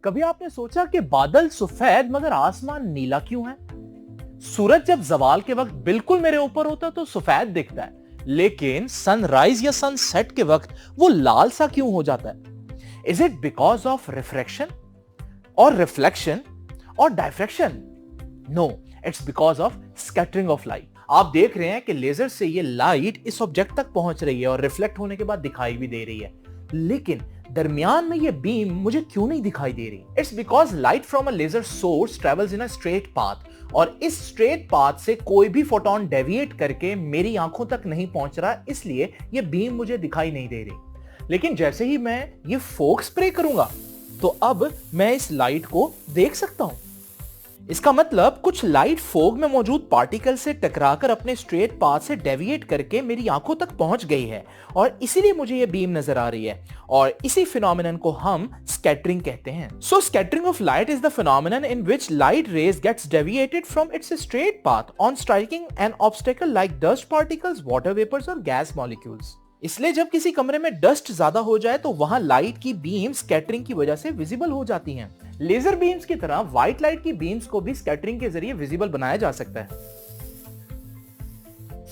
कभी आपने सोचा कि बादल सफेद मगर आसमान नीला क्यों है? सूरज जब जवाल के वक्त बिल्कुल मेरे ऊपर होता है तो सफेद दिखता है, लेकिन सनराइज या सनसेट के वक्त वो लाल सा क्यों हो जाता है? Is it because of refraction और रिफ्लेक्शन और diffraction? No, it's because of scattering of light. आप देख रहे हैं कि लेजर से ये लाइट इस ऑब्जेक्ट तक पहुंच रही है और रिफ्लेक्ट होने के बाद दिखाई भी दे रही है, लेकिन दरमियान में ये बीम मुझे क्यों नहीं दिखाई दे रही? It's because light from a laser source travels in a straight path, और इस स्ट्रेट पाथ से कोई भी फोटोन डेविएट करके मेरी आंखों तक नहीं पहुंच रहा, इसलिए ये बीम मुझे दिखाई नहीं दे रही। लेकिन जैसे ही मैं ये फोक स्प्रे करूंगा तो अब मैं इस लाइट को देख सकता हूं। इसका मतलब कुछ लाइट फोग में मौजूद पार्टिकल से टकराकर अपने स्ट्रेट पाथ से डेविएट करके मेरी आंखों तक पहुंच गई है, और इसीलिए मुझे ये बीम नजर आ रही है, और इसी फिनोमेनन को हम स्कैटरिंग कहते हैं। So scattering of light is the phenomenon in which light rays gets deviated from its straight path on striking an obstacle like dust particles, water vapours और गैस मॉलिक्यूल्स। इसलिए जब किसी कमरे में डस्ट ज्यादा हो जाए तो वहां लाइट की बीम स्कैटरिंग की वजह से विजिबल हो जाती हैं। लेजर बीम्स की तरह व्हाइट लाइट की बीम्स को भी स्कैटरिंग के जरिए विजिबल बनाया जा सकता है।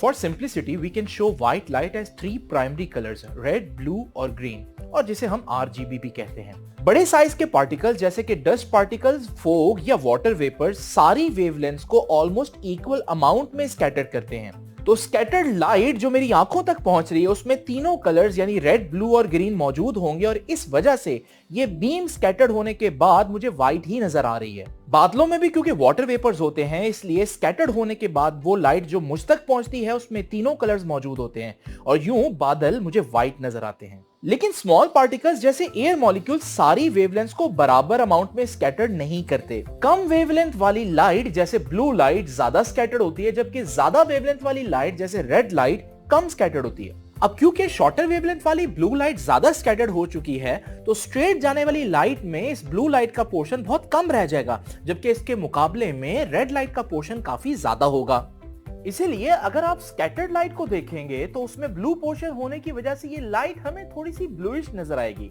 For simplicity we can show white light as 3 primary colours, red, blue और ग्रीन, और जिसे हम RGB भी कहते हैं। बड़े साइज के पार्टिकल्स जैसे कि डस्ट पार्टिकल्स, फोग या वाटर वेपर्स सारी वेवलेंथ्स को ऑलमोस्ट इक्वल अमाउंट में स्कैटर करते हैं। तो स्कैटर्ड लाइट जो मेरी आंखों तक पहुंच रही है उसमें तीनों कलर्स यानी रेड, ब्लू और ग्रीन मौजूद होंगे, और इस वजह से ये बीम स्कैटर्ड होने के बाद मुझे व्हाइट ही नजर आ रही है। बादलों में भी क्योंकि वाटर वेपर्स होते हैं, इसलिए स्कैटर्ड होने के बाद वो लाइट जो मुझ तक पहुंचती है उसमें तीनों कलर्स मौजूद होते हैं, और यूं बादल मुझे व्हाइट नजर आते हैं। लेकिन स्मॉल पार्टिकल्स जैसे एयर मॉलिक्यूल्स सारी वेवलेंथ्स को बराबर अमाउंट में स्कैटर्ड नहीं करते। कम वेवलेंथ वाली लाइट जैसे ब्लू लाइट ज्यादा स्कैटर्ड होती है, जबकि ज्यादा वेवलेंथ वाली लाइट जैसे रेड लाइट कम स्कैटर्ड होती है। अब क्योंकि शॉर्टर वेवलेंथ वाली ब्लू लाइट ज्यादा स्कैटर्ड हो चुकी है, तो स्ट्रेट जाने वाली लाइट में इस ब्लू लाइट का पोर्शन बहुत कम रह जाएगा, जबकि इसके मुकाबले में रेड लाइट का पोर्शन काफी ज्यादा होगा। इसीलिए अगर आप स्कैटर्ड लाइट को देखेंगे तो उसमें ब्लू पोर्शन होने की वजह से ये लाइट हमें थोड़ी सी ब्लूइश नजर आएगी,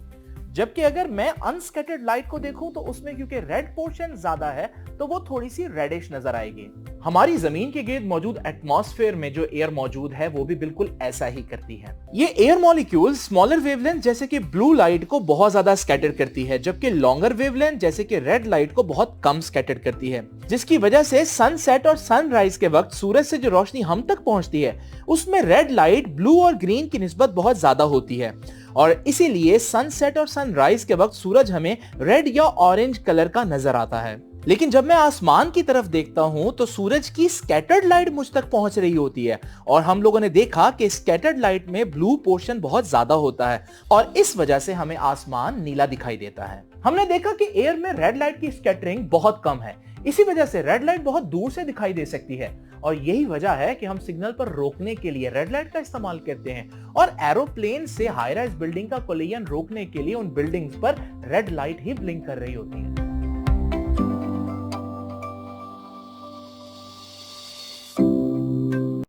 जबकि अगर मैं अनस्कैटर्ड लाइट को देखूं तो उसमें क्योंकि रेड पोर्शन ज्यादा है तो वो थोड़ी सी रेडिश नजर आएगी। हमारी जमीन के गिर्द मौजूद एटमॉस्फेयर में जो एयर मौजूद है वो भी बिल्कुल ऐसा ही करती है। ये एयर मॉलिक्यूल्स स्मॉलर वेवलेंथ जैसे कि ब्लू लाइट को बहुत ज्यादा स्कैटर करती है, जबकि लॉन्गर वेवलेंथ जैसे कि रेड लाइट को बहुत कम स्कैटर करती है, जिसकी वजह से सनसेट और सनराइज के वक्त सूरज से जो रोशनी हम तक पहुंचती है उसमें रेड लाइट ब्लू और ग्रीन की निस्बत बहुत ज्यादा होती है, और इसीलिए सनसेट और सनराइज के वक्त सूरज हमें रेड या ऑरेंज कलर का नजर आता है। लेकिन जब मैं आसमान की तरफ देखता हूं तो सूरज की स्कैटर्ड लाइट मुझ तक पहुंच रही होती है, और हम लोगों ने देखा कि स्कैटर्ड लाइट में ब्लू पोर्शन बहुत ज्यादा होता है, और इस वजह से हमें आसमान नीला दिखाई देता है। हमने देखा कि एयर में रेड लाइट की स्कैटरिंग बहुत कम है, इसी वजह से रेड लाइट बहुत दूर से दिखाई दे सकती है, और यही वजह है कि हम सिग्नल पर रोकने के लिए रेड लाइट का इस्तेमाल करते हैं, और एरोप्लेन से हाई राइज बिल्डिंग का कोलिजन रोकने के लिए उन बिल्डिंग्स पर रेड लाइट ही ब्लिंक कर रही होती है।